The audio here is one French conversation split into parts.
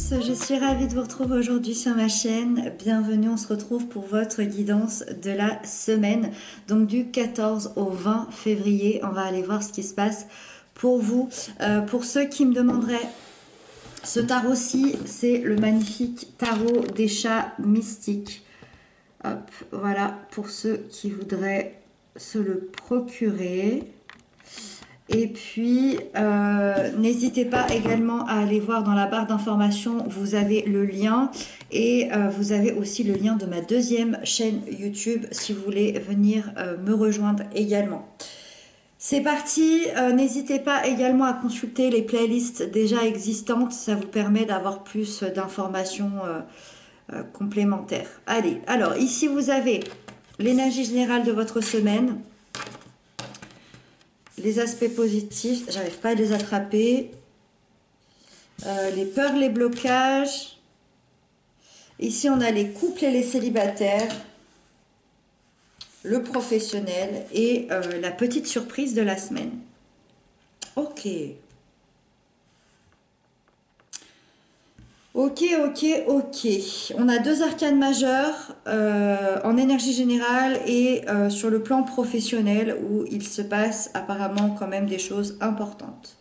tous, je suis ravie de vous retrouver aujourd'hui sur ma chaîne. Bienvenue, on se retrouve pour votre guidance de la semaine. Donc du 14 au 20 février, on va aller voir ce qui se passe pour vous. Pour ceux qui me demanderaient, ce tarot-ci, c'est le magnifique tarot des chats mystiques. Hop, voilà, pour ceux qui voudraient se le procurer. Et puis, n'hésitez pas également à aller voir dans la barre d'information, vous avez le lien et vous avez aussi le lien de ma deuxième chaîne YouTube si vous voulez venir me rejoindre également. C'est parti, n'hésitez pas également à consulter les playlists déjà existantes, ça vous permet d'avoir plus d'informations complémentaires. Allez, alors ici vous avez l'énergie générale de votre semaine. Les aspects positifs, j'arrive pas à les attraper. Les peurs, les blocages. Ici, on a les couples et les célibataires. Le professionnel et la petite surprise de la semaine. Ok. Ok. On a deux arcanes majeures en énergie générale et sur le plan professionnel où il se passe apparemment quand même des choses importantes.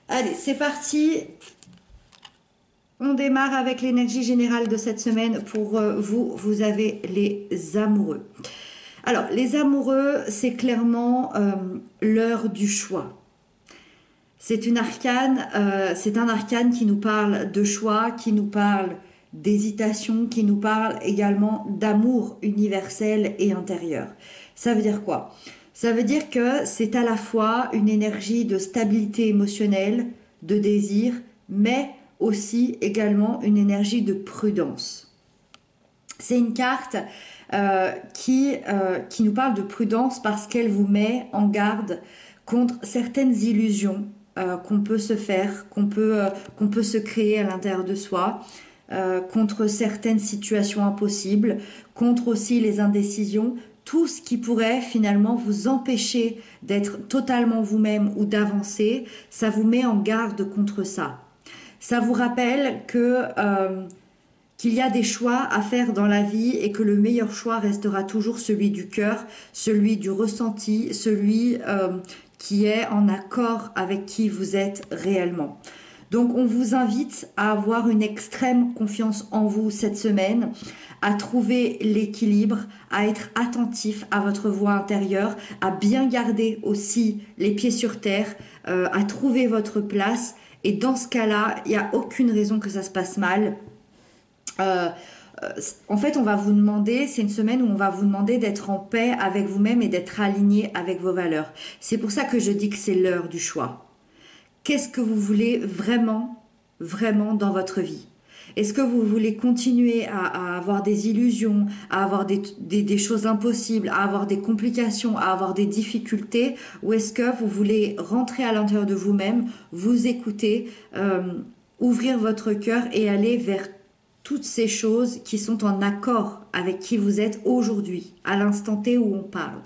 Allez, c'est parti. On démarre avec l'énergie générale de cette semaine. Pour vous, vous avez les amoureux. Alors, les amoureux, c'est clairement l'heure du choix. C'est un arcane qui nous parle de choix, qui nous parle d'hésitation, qui nous parle également d'amour universel et intérieur. Ça veut dire quoi? Ça veut dire que c'est à la fois une énergie de stabilité émotionnelle, de désir, mais aussi également une énergie de prudence. C'est une carte qui nous parle de prudence parce qu'elle vous met en garde contre certaines illusions qu'on peut se faire, qu'on peut se créer à l'intérieur de soi, contre certaines situations impossibles, contre aussi les indécisions, tout ce qui pourrait finalement vous empêcher d'être totalement vous-même ou d'avancer, ça vous met en garde contre ça. Ça vous rappelle qu'il y a des choix à faire dans la vie et que le meilleur choix restera toujours celui du cœur, celui du ressenti, celui qui est en accord avec qui vous êtes réellement. Donc on vous invite à avoir une extrême confiance en vous cette semaine, à trouver l'équilibre, à être attentif à votre voix intérieure, à bien garder aussi les pieds sur terre, à trouver votre place. Et dans ce cas-là, il n'y a aucune raison que ça se passe mal. En fait, on va vous demander, c'est une semaine où on va vous demander d'être en paix avec vous-même et d'être aligné avec vos valeurs. C'est pour ça que je dis que c'est l'heure du choix. Qu'est-ce que vous voulez vraiment dans votre vie? Est-ce que vous voulez continuer à avoir des illusions, à avoir des choses impossibles, à avoir des complications, à avoir des difficultés? Ou est-ce que vous voulez rentrer à l'intérieur de vous-même, vous écouter, ouvrir votre cœur et aller vers toutes ces choses qui sont en accord avec qui vous êtes aujourd'hui, à l'instant T où on parle.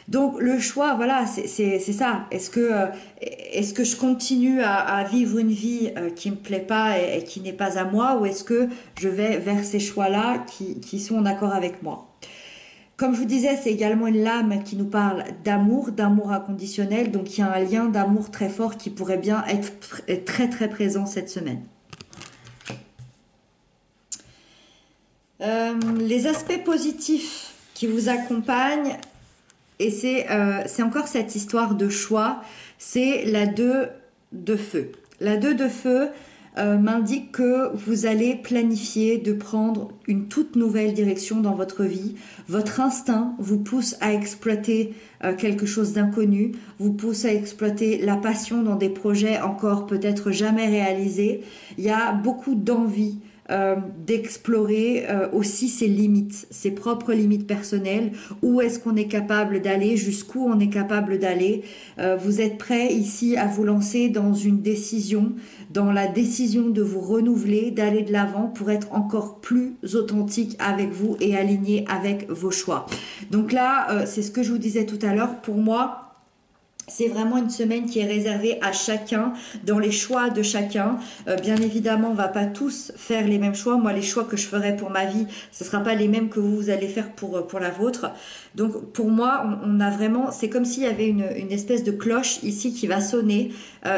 Donc le choix, voilà, c'est ça. Est-ce que je continue à vivre une vie qui me plaît pas et qui n'est pas à moi, ou est-ce que je vais vers ces choix-là qui sont en accord avec moi? Comme je vous disais, c'est également une lame qui nous parle d'amour inconditionnel. Donc il y a un lien d'amour très fort qui pourrait bien être très très présent cette semaine. Les aspects positifs qui vous accompagnent, et c'est encore cette histoire de choix, c'est la 2 de feu. La 2 de feu m'indique que vous allez planifier de prendre une toute nouvelle direction dans votre vie. Votre instinct vous pousse à exploiter quelque chose d'inconnu, vous pousse à exploiter la passion dans des projets encore peut-être jamais réalisés. Il y a beaucoup d'envie d'explorer aussi ses limites, ses propres limites personnelles. Où est-ce qu'on est capable d'aller, jusqu'où on est capable d'aller. Vous êtes prêt ici à vous lancer dans une décision, dans la décision de vous renouveler, d'aller de l'avant pour être encore plus authentique avec vous et aligné avec vos choix. Donc là, c'est ce que je vous disais tout à l'heure, pour moi, C'est vraiment une semaine qui est réservée à chacun, dans les choix de chacun. Bien évidemment, on va pas tous faire les mêmes choix. Moi, les choix que je ferai pour ma vie, ce sera pas les mêmes que vous allez faire pour la vôtre. Donc, pour moi, on a vraiment, c'est comme s'il y avait une espèce de cloche ici qui va sonner.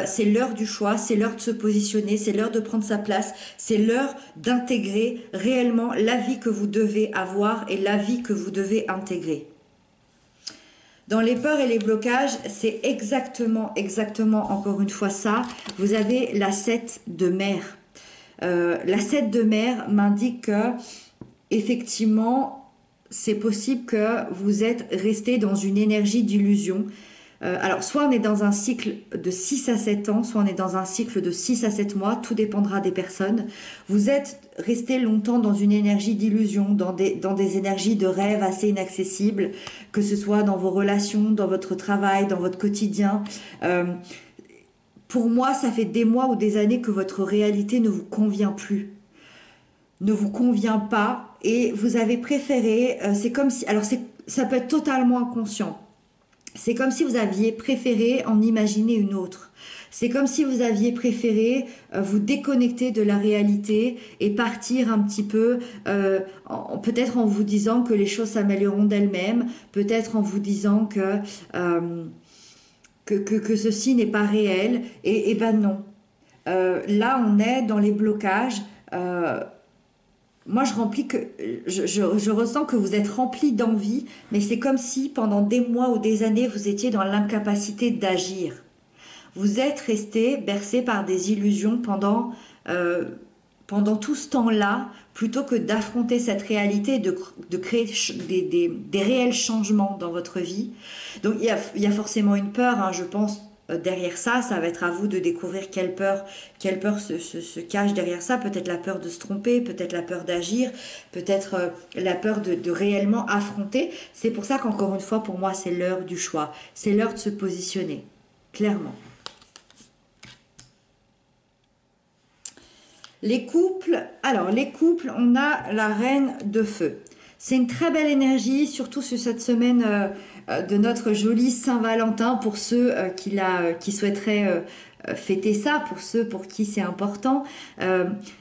C'est l'heure du choix, c'est l'heure de se positionner, c'est l'heure de prendre sa place, c'est l'heure d'intégrer réellement la vie que vous devez avoir et la vie que vous devez intégrer. Dans les peurs et les blocages, c'est exactement, encore une fois ça. Vous avez la 7 de mer. La 7 de mer m'indique que, effectivement, c'est possible que vous êtes resté dans une énergie d'illusion. Alors, soit on est dans un cycle de 6 à 7 ans, soit on est dans un cycle de 6 à 7 mois, tout dépendra des personnes. Vous êtes resté longtemps dans une énergie d'illusion, dans des énergies de rêve assez inaccessibles, que ce soit dans vos relations, dans votre travail, dans votre quotidien. Pour moi, ça fait des mois ou des années que votre réalité ne vous convient plus, ne vous convient pas, et vous avez préféré, c'est comme si, alors ça peut être totalement inconscient. C'est comme si vous aviez préféré en imaginer une autre. C'est comme si vous aviez préféré vous déconnecter de la réalité et partir un petit peu, peut-être en vous disant que les choses s'amélioreront d'elles-mêmes, peut-être en vous disant que ceci n'est pas réel. Et ben non. Là, on est dans les blocages. Moi, je ressens que vous êtes rempli d'envie, mais c'est comme si pendant des mois ou des années, vous étiez dans l'incapacité d'agir. Vous êtes resté bercé par des illusions pendant tout ce temps-là, plutôt que d'affronter cette réalité, de créer des réels changements dans votre vie. Donc, il y a forcément une peur, hein, je pense. Derrière ça, ça va être à vous de découvrir quelle peur se cache derrière ça. Peut-être la peur de se tromper, peut-être la peur d'agir, peut-être la peur de réellement affronter. C'est pour ça qu'encore une fois, pour moi, c'est l'heure du choix. C'est l'heure de se positionner, clairement. Les couples, on a la reine de feu. C'est une très belle énergie, surtout sur cette semaine de notre jolie Saint-Valentin, pour ceux qui souhaiteraient fêter ça, pour ceux pour qui c'est important.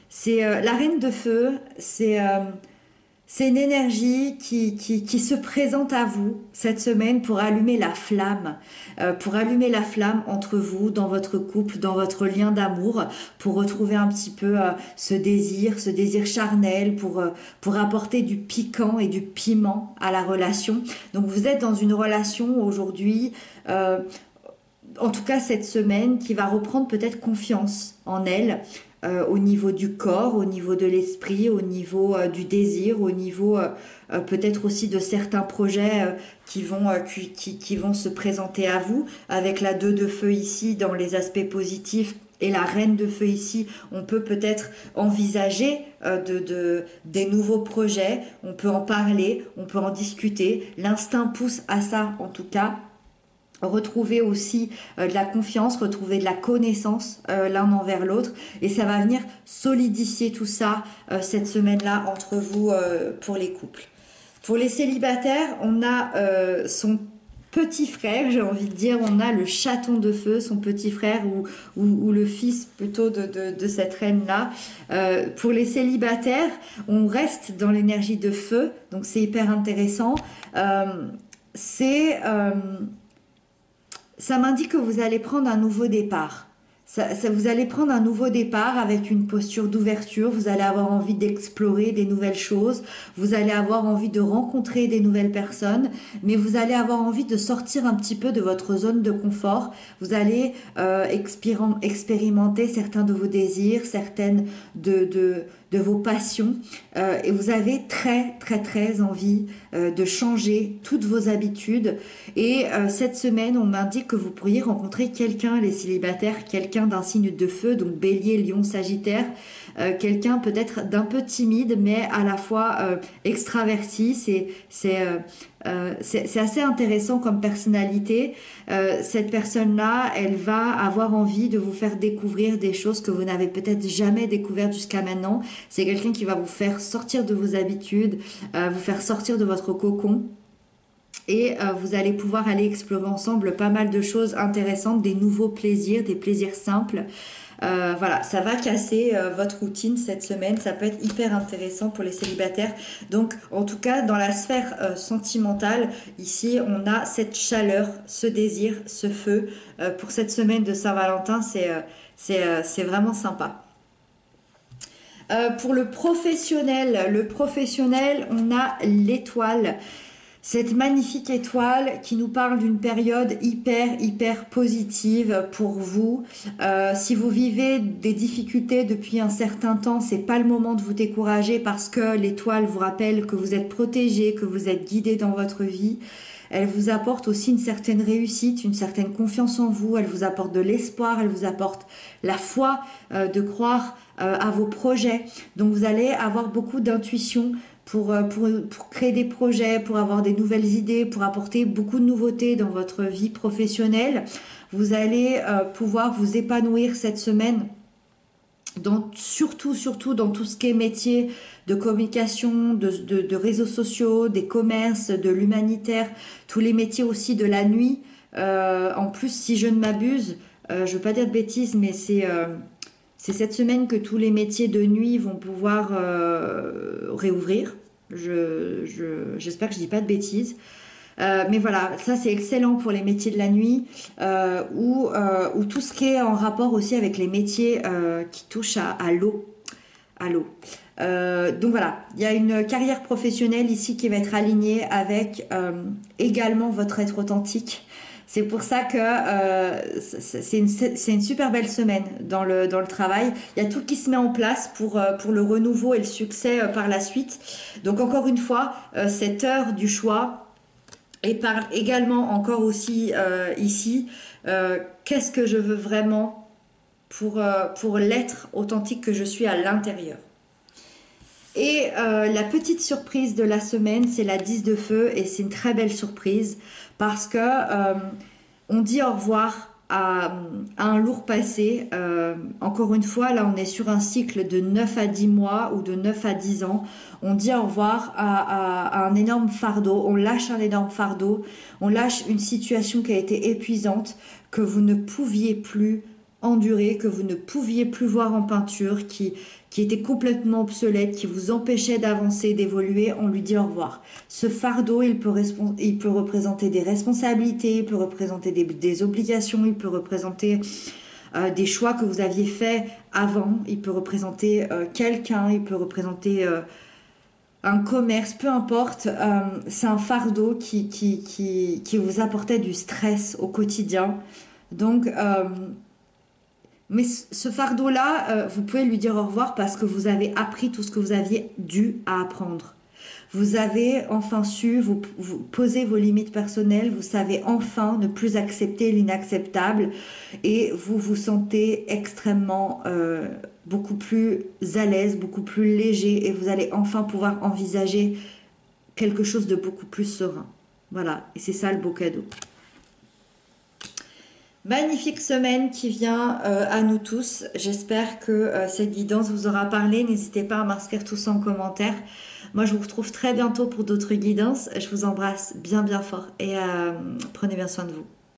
C'est la reine de feu, c'est une énergie qui se présente à vous cette semaine pour allumer la flamme entre vous, dans votre couple, dans votre lien d'amour, pour retrouver un petit peu ce désir charnel, pour apporter du piquant et du piment à la relation. Donc vous êtes dans une relation aujourd'hui, en tout cas cette semaine, qui va reprendre peut-être confiance en elle. Au niveau du corps, au niveau de l'esprit, au niveau du désir, au niveau peut-être aussi de certains projets qui vont se présenter à vous, avec la 2 de feu ici dans les aspects positifs et la reine de feu ici. On peut peut-être envisager des nouveaux projets, on peut en parler, on peut en discuter, l'instinct pousse à ça en tout cas. Retrouver aussi de la confiance, retrouver de la connaissance l'un envers l'autre, et ça va venir solidifier tout ça cette semaine-là entre vous pour les couples. Pour les célibataires, on a son petit frère, j'ai envie de dire, on a le chaton de feu, son petit frère ou le fils plutôt de cette reine-là. Pour les célibataires, on reste dans l'énergie de feu, donc c'est hyper intéressant. Ça m'indique que vous allez prendre un nouveau départ. Vous allez prendre un nouveau départ avec une posture d'ouverture. Vous allez avoir envie d'explorer des nouvelles choses. Vous allez avoir envie de rencontrer des nouvelles personnes. Mais vous allez avoir envie de sortir un petit peu de votre zone de confort. Vous allez expérimenter certains de vos désirs, certaines de vos passions. Et vous avez très, très, très envie de changer toutes vos habitudes. Et cette semaine, on m'indique que vous pourriez rencontrer quelqu'un, les célibataires, quelqu'un d'un signe de feu, donc Bélier, Lion, Sagittaire, quelqu'un peut-être d'un peu timide, mais à la fois extraverti. C'est assez intéressant comme personnalité. Cette personne-là, elle va avoir envie de vous faire découvrir des choses que vous n'avez peut-être jamais découvertes jusqu'à maintenant. C'est quelqu'un qui va vous faire sortir de vos habitudes, vous faire sortir de votre cocon. Et vous allez pouvoir aller explorer ensemble pas mal de choses intéressantes, des nouveaux plaisirs, des plaisirs simples. Voilà, ça va casser votre routine cette semaine. Ça peut être hyper intéressant pour les célibataires. Donc, en tout cas, dans la sphère sentimentale, ici, on a cette chaleur, ce désir, ce feu. Pour cette semaine de Saint-Valentin, c'est vraiment sympa. Pour le professionnel, on a l'étoile. Cette magnifique étoile qui nous parle d'une période hyper positive pour vous. Si vous vivez des difficultés depuis un certain temps, c'est pas le moment de vous décourager parce que l'étoile vous rappelle que vous êtes protégé, que vous êtes guidé dans votre vie. Elle vous apporte aussi une certaine réussite, une certaine confiance en vous. Elle vous apporte de l'espoir, elle vous apporte la foi de croire à vos projets. Donc vous allez avoir beaucoup d'intuition pour créer des projets, pour avoir des nouvelles idées, pour apporter beaucoup de nouveautés dans votre vie professionnelle. Vous allez pouvoir vous épanouir cette semaine surtout dans tout ce qui est métier de communication, de réseaux sociaux, des commerces, de l'humanitaire, tous les métiers aussi de la nuit. En plus, si je ne m'abuse, je ne veux pas dire de bêtises, mais c'est cette semaine que tous les métiers de nuit vont pouvoir réouvrir. J'espère que je dis pas de bêtises. Mais voilà, ça c'est excellent pour les métiers de la nuit ou tout ce qui est en rapport aussi avec les métiers qui touchent à l'eau. À l'eau. Donc voilà, il y a une carrière professionnelle ici qui va être alignée avec également votre être authentique. C'est pour ça que c'est une super belle semaine dans le travail. Il y a tout qui se met en place pour le renouveau et le succès par la suite. Donc encore une fois, cette heure du choix et parle également encore aussi ici, qu'est-ce que je veux vraiment pour l'être authentique que je suis à l'intérieur. Et la petite surprise de la semaine, c'est la 10 de feu et c'est une très belle surprise parce que on dit au revoir à un lourd passé. Encore une fois, là on est sur un cycle de 9 à 10 mois ou de 9 à 10 ans. On dit au revoir à un énorme fardeau, on lâche un énorme fardeau, on lâche une situation qui a été épuisante, que vous ne pouviez plus endurer, que vous ne pouviez plus voir en peinture, qui était complètement obsolète, qui vous empêchait d'avancer, d'évoluer, on lui dit au revoir. Ce fardeau, il peut représenter des responsabilités, il peut représenter des obligations, il peut représenter des choix que vous aviez faits avant, il peut représenter quelqu'un, il peut représenter un commerce, peu importe. C'est un fardeau qui vous apportait du stress au quotidien. Donc, mais ce fardeau-là, vous pouvez lui dire au revoir parce que vous avez appris tout ce que vous aviez dû à apprendre. Vous avez enfin su vous poser vos limites personnelles, vous savez enfin ne plus accepter l'inacceptable et vous vous sentez extrêmement beaucoup plus à l'aise, beaucoup plus léger et vous allez enfin pouvoir envisager quelque chose de beaucoup plus serein. Voilà, et c'est ça le beau cadeau. Magnifique semaine qui vient à nous tous. J'espère que cette guidance vous aura parlé. N'hésitez pas à m'inscrire tout ça en commentaire. Moi, je vous retrouve très bientôt pour d'autres guidances. Je vous embrasse bien fort et prenez bien soin de vous.